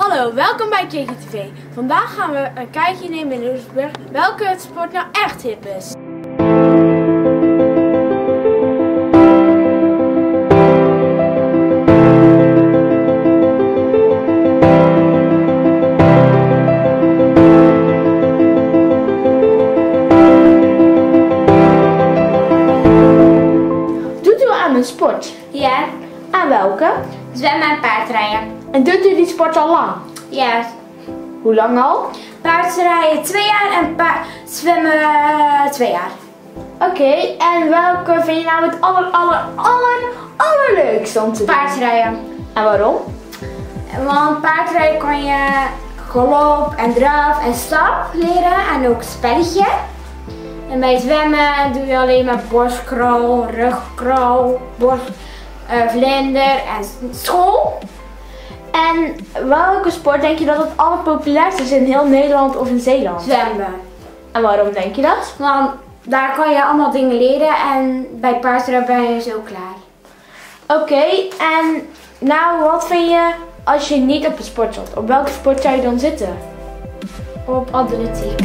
Hallo, welkom bij KikiTV. Vandaag gaan we een kijkje nemen in Louisburg welke sport nou echt hip is. Doet u aan een sport? Ja, Aan welke? zwemmen en paardrijden. En doet u die sport al lang? Ja, Hoe lang al? paardrijden 2 jaar en zwemmen 2 jaar. Oké, en welke vind je nou het allerleukste om te doen? Paardrijden. En waarom? Want paardrijden kan je galop en draf en stap leren en ook spelletje. En bij zwemmen doe je alleen maar borstkrol, rugkrol, vlinder en school. En welke sport denk je dat het allerpopulairste is in heel Nederland of in Zeeland? Zwemmen. En waarom denk je dat? Want daar kan je allemaal dingen leren en bij paardrijden ben je zo klaar. Oké, en nou wat vind je als je niet op een sport zat? Op welke sport zou je dan zitten? Op atletiek.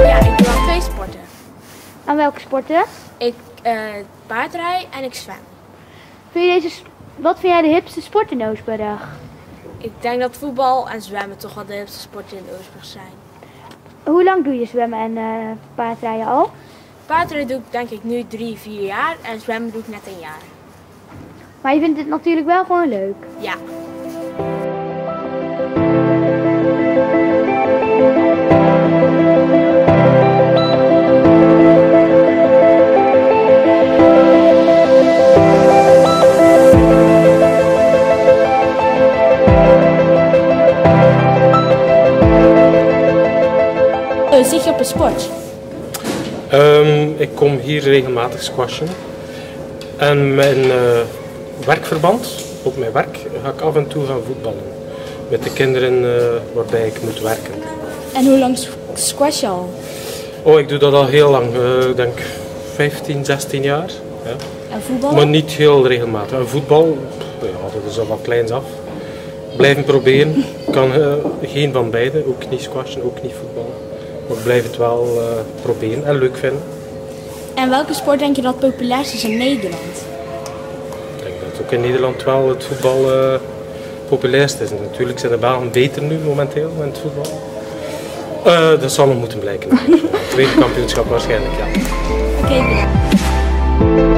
Ja, ik doe aan 2 sporten. Aan welke sporten? Ik paardrij en ik zwem. Wat vind jij de hipste sport in Louisburg? Ik denk dat voetbal en zwemmen toch wel de hipste sporten in Louisburg zijn. Hoe lang doe je zwemmen en paardrijden al? Paardrijden doe ik denk ik nu 3-4 jaar en zwemmen doe ik net 1 jaar. Maar je vindt het natuurlijk wel gewoon leuk. Ja. Zit je op een sport? Ik kom hier regelmatig squashen. En mijn werkverband, op mijn werk, ga ik af en toe gaan voetballen. Met de kinderen waarbij ik moet werken. En hoe lang squash je al? Oh, ik doe dat al heel lang. Ik denk 15, 16 jaar. Ja. En voetballen? Maar niet heel regelmatig. En voetbal, ja, dat is al van kleins af. Blijven proberen. Ik kan geen van beide. Ook niet squashen, ook niet voetballen. Maar ik blijf het wel proberen en leuk vinden. En welke sport denk je dat het populairst is in Nederland? Ik denk dat ook in Nederland wel het voetbal populairst is. En natuurlijk zijn de Belgen beter nu momenteel met het voetbal. Dat zal nog moeten blijken. Het tweede kampioenschap waarschijnlijk, ja. Oké, bedankt.